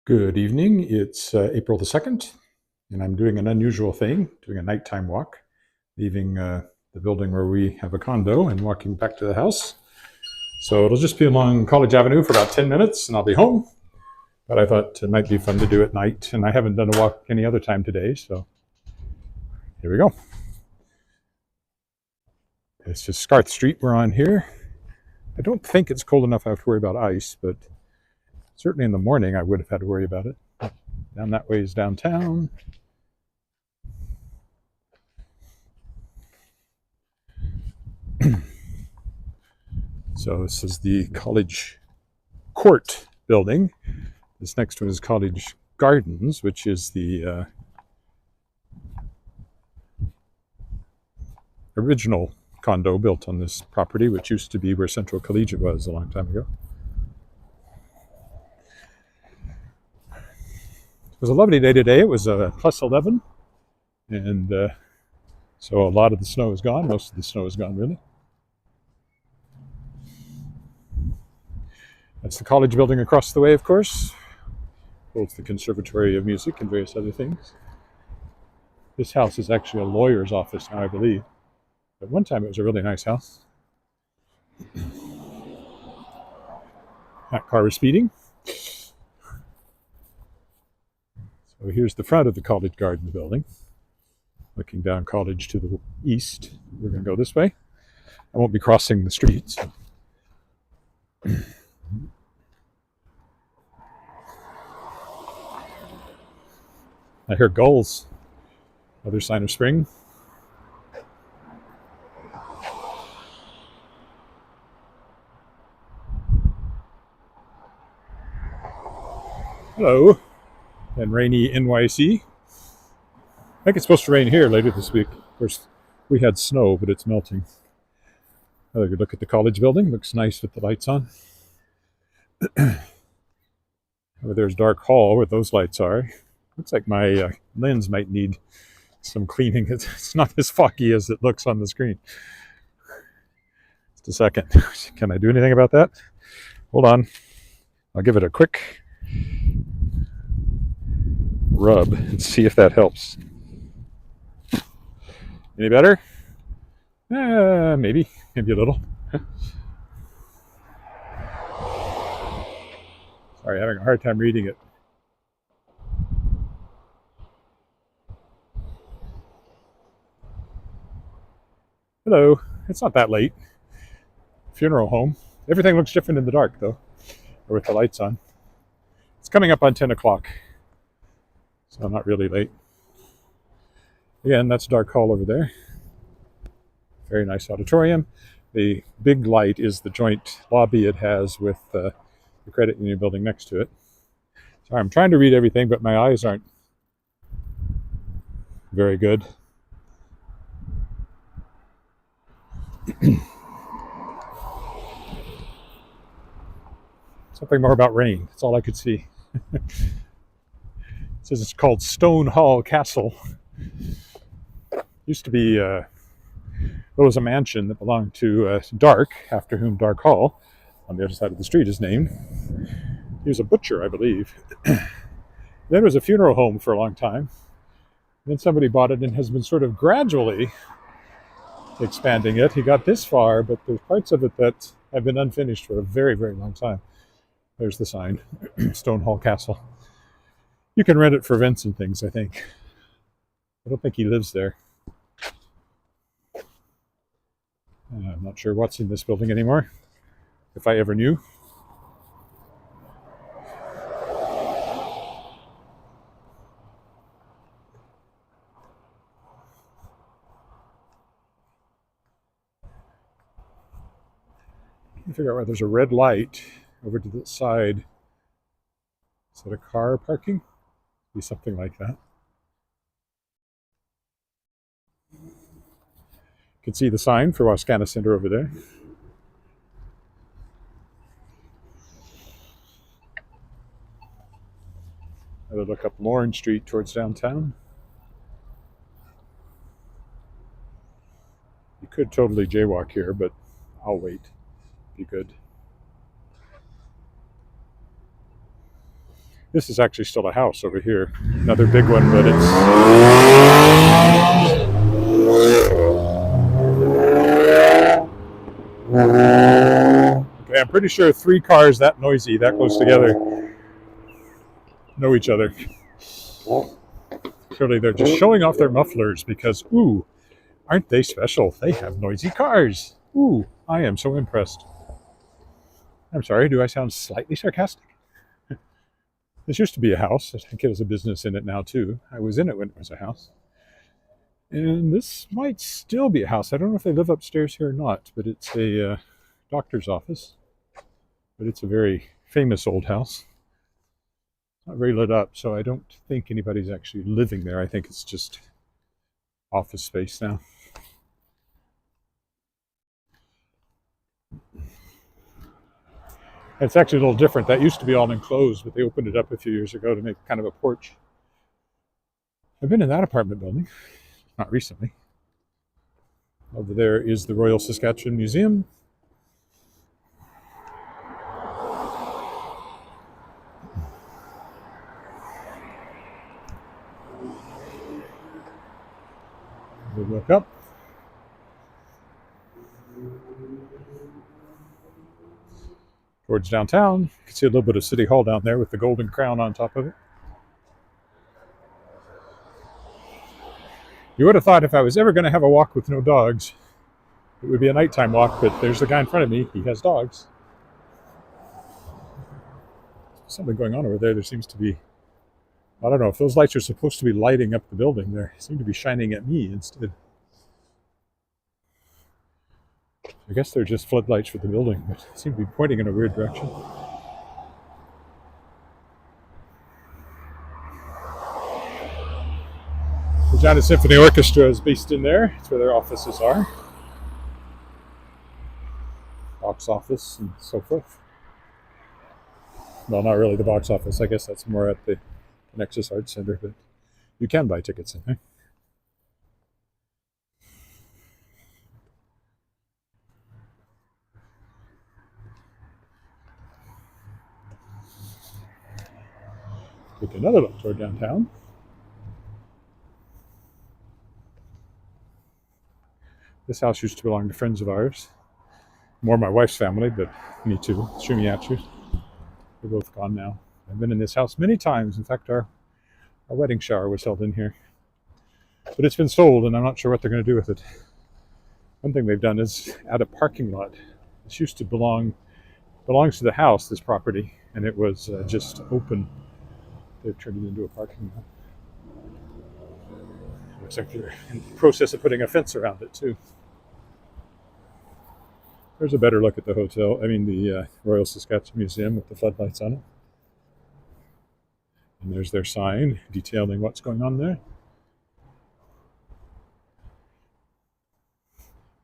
Good evening. It's April the 2nd, and I'm doing an unusual thing, doing a nighttime walk, leaving the building where we have a condo and walking back to the house. So it'll just be along College Avenue for about 10 minutes, and I'll be home. But I thought it might be fun to do at night, and I haven't done a walk any other time today, so here we go. It's just Scarth Street we're on here. I don't think it's cold enough I have to worry about ice, but certainly in the morning I would have had to worry about it. Down that way is downtown. So this is the College Court building. This next one is College Gardens, which is the original condo built on this property, which used to be where Central Collegiate was a long time ago. It was a lovely day today. It was plus 11, and so a lot of the snow is gone. Most of the snow is gone, really. That's the college building across the way, of course. Holds the Conservatory of Music and various other things. This house is actually a lawyer's office now, I believe. At one time, it was a really nice house. That car was speeding. So here's the front of the College Gardens building. Looking down College to the east. We're going to go this way. I won't be crossing the streets. I hear gulls. Another sign of spring. Hello. And rainy NYC. I think it's supposed to rain here later this week. Of course, we had snow, but it's melting. Another good look at the college building. Looks nice with the lights on. There's Dark Hall where those lights are. Looks like my lens might need some cleaning. It's not as foggy as it looks on the screen. Just a second. Can I do anything about that? Hold on. I'll give it a quick rub and see if that helps. Any better? Maybe a little. Sorry, having a hard time reading it. Hello. It's not that late. Funeral home. Everything looks different in the dark, though, or with the lights on. It's coming up on 10 o'clock, so I'm not really late. Again, that's Dark Hall over there. Very nice auditorium. The big light is the joint lobby it has with the credit union building next to it. Sorry, I'm trying to read everything, but my eyes aren't very good. Something more about rain. That's all I could see. It says it's called Stone Hall Castle. Used to be, there was a mansion that belonged to Dark, after whom Dark Hall, on the other side of the street, is named. He was a butcher, I believe. Then it was a funeral home for a long time. Then somebody bought it and has been sort of gradually expanding it. He got this far, but there's parts of it that have been unfinished for a very, very long time. There's the sign, Stone Hall Castle. You can rent it for events and things, I think. I don't think he lives there. I'm not sure what's in this building anymore, if I ever knew. I figure out why there's a red light over to the side. Is that a car parking? Be something like that. You can see the sign for Wascana Center over there. I would look up Lawrence Street towards downtown. You could totally jaywalk here, but I'll wait. Be good. This is actually still a house over here. Another big one, but it's... Okay, I'm pretty sure 3 cars that noisy, that close together, know each other. Surely they're just showing off their mufflers because, ooh, aren't they special? They have noisy cars. Ooh, I am so impressed. I'm sorry, do I sound slightly sarcastic? This used to be a house. I think it has a business in it now, too. I was in it when it was a house. And this might still be a house. I don't know if they live upstairs here or not, but it's a doctor's office. But it's a very famous old house. Not very lit up, so I don't think anybody's actually living there. I think it's just office space now. It's actually a little different. That used to be all enclosed, but they opened it up a few years ago to make kind of a porch. I've been in that apartment building, not recently. Over there is the Royal Saskatchewan Museum. We look up. Towards downtown. You can see a little bit of City Hall down there with the golden crown on top of it. You would have thought if I was ever going to have a walk with no dogs, it would be a nighttime walk, but there's the guy in front of me. He has dogs. Something going on over there. There seems to be, I don't know, if those lights are supposed to be lighting up the building, they seem to be shining at me instead. I guess they're just floodlights for the building, but they seem to be pointing in a weird direction. The Regina Symphony Orchestra is based in there. It's where their offices are. Box office and so forth. Well, not really the box office. I guess that's more at the Nexus Arts Center, but you can buy tickets in there. Take another look toward downtown. This house used to belong to friends of ours. More my wife's family, but me too. Shumiatsu. They're both gone now. I've been in this house many times. In fact, our wedding shower was held in here. But it's been sold, and I'm not sure what they're going to do with it. One thing they've done is add a parking lot. This used to belongs to the house, this property, and it was just open. They've turned it into a parking lot. Looks like they're in the process of putting a fence around it, too. There's a better look at the hotel. I mean, the Royal Saskatchewan Museum with the floodlights on it. And there's their sign detailing what's going on there.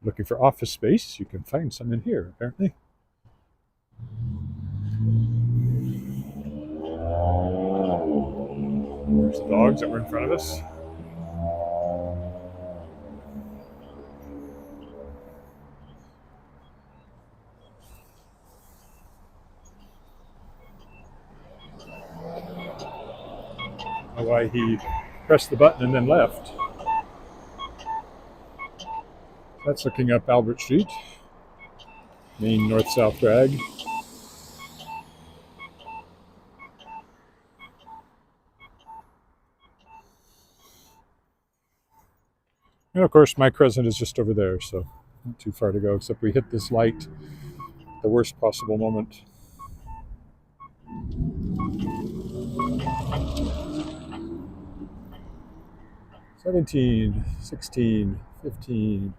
Looking for office space, you can find some in here, apparently. There's the dogs that were in front of us. I don't know why he pressed the button and then left. That's looking up Albert Street, main north-south drag. And of course, my crescent is just over there, so not too far to go, except we hit this light at the worst possible moment. $17, $16, $15,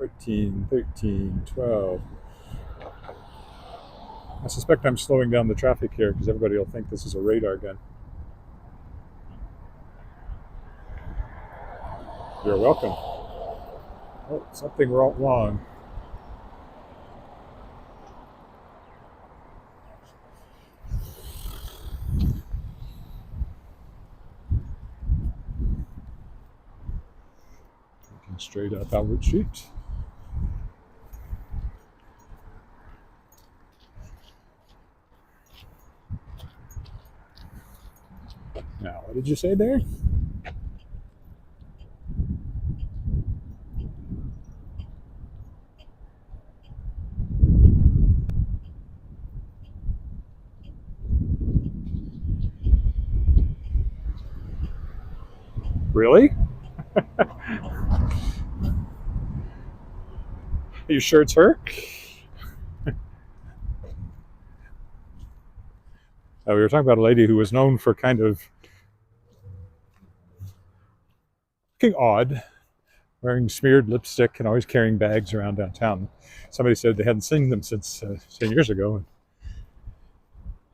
$14, $13, $12. I suspect I'm slowing down the traffic here because everybody will think this is a radar gun. You're welcome. Oh, something wrong. Looking straight up Albert Street. Now, what did you say there? Really? Are you sure it's her? We were talking about a lady who was known for kind of looking odd, wearing smeared lipstick and always carrying bags around downtown. Somebody said they hadn't seen them since 10 years ago.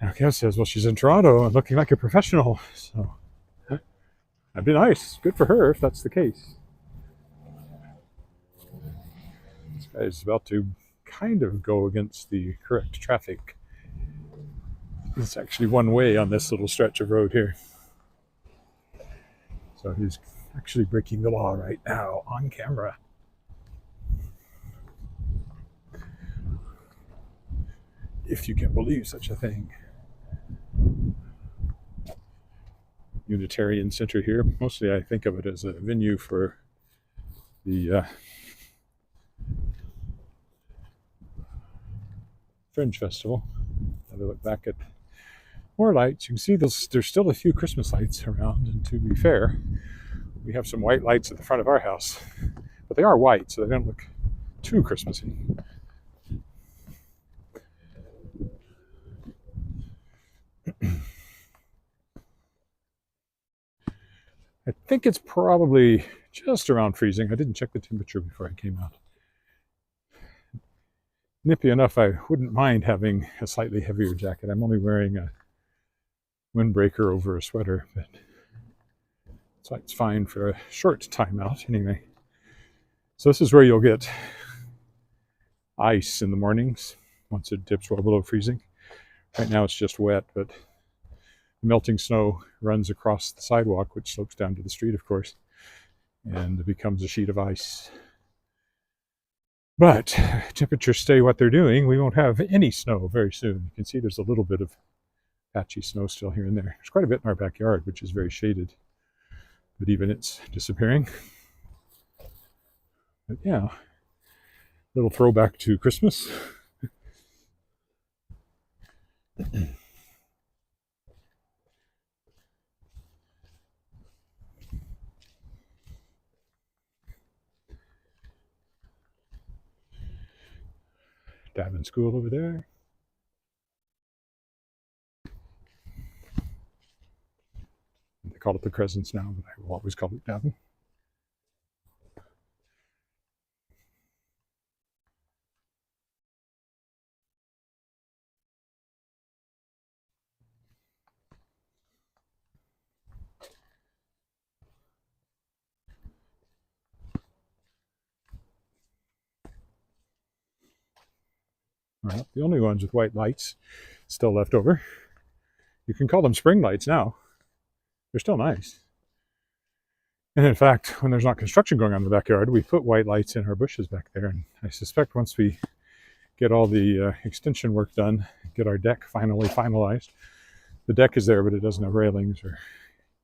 And Kev says, well, she's in Toronto and looking like a professional. So that'd be nice. Good for her if that's the case. This guy is about to kind of go against the correct traffic. It's actually one way on this little stretch of road here. So he's actually breaking the law right now on camera. If you can believe such a thing. Unitarian Center here. Mostly I think of it as a venue for the Fringe Festival. Have a look back at more lights. You can see there's still a few Christmas lights around, and to be fair, we have some white lights at the front of our house. But they are white, so they don't look too Christmassy. I think it's probably just around freezing. I didn't check the temperature before I came out. Nippy enough, I wouldn't mind having a slightly heavier jacket. I'm only wearing a windbreaker over a sweater, but so it's fine for a short time out anyway. So this is where you'll get ice in the mornings once it dips well below freezing. Right now it's just wet, but the melting snow runs across the sidewalk, which slopes down to the street, of course, and it becomes a sheet of ice. But temperatures stay what they're doing. We won't have any snow very soon. You can see there's a little bit of patchy snow still here and there. There's quite a bit in our backyard, which is very shaded, but even it's disappearing. But yeah, little throwback to Christmas. Davin School over there. They call it the Crescents now, but I will always call it Davin. Well, the only ones with white lights still left over. You can call them spring lights now. They're still nice. And in fact, when there's not construction going on in the backyard, we put white lights in our bushes back there. And I suspect once we get all the extension work done, get our deck finally finalized, the deck is there, but it doesn't have railings or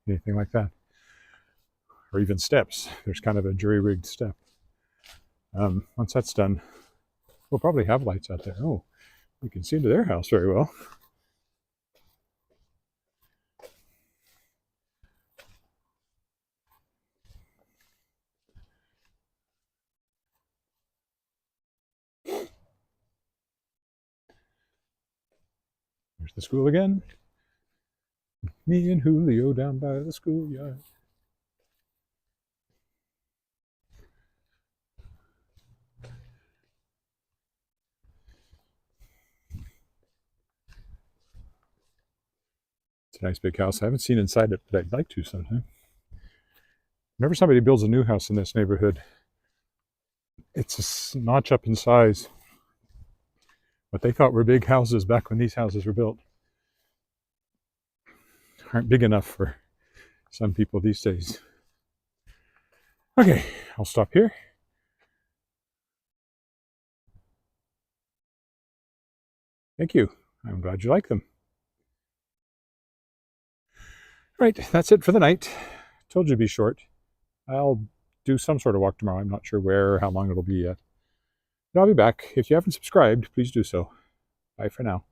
anything like that, or even steps. There's kind of a jury-rigged step. Once that's done, we'll probably have lights out there. Oh, you can see into their house very well. There's the school again. Me and Julio down by the schoolyard. It's a nice big house. I haven't seen inside it, but I'd like to sometime. Whenever somebody builds a new house in this neighborhood, it's a notch up in size. What they thought were big houses back when these houses were built aren't big enough for some people these days. Okay, I'll stop here. Thank you. I'm glad you like them. Right, that's it for the night. Told you to be short. I'll do some sort of walk tomorrow. I'm not sure where or how long it'll be yet. But I'll be back. If you haven't subscribed, please do so. Bye for now.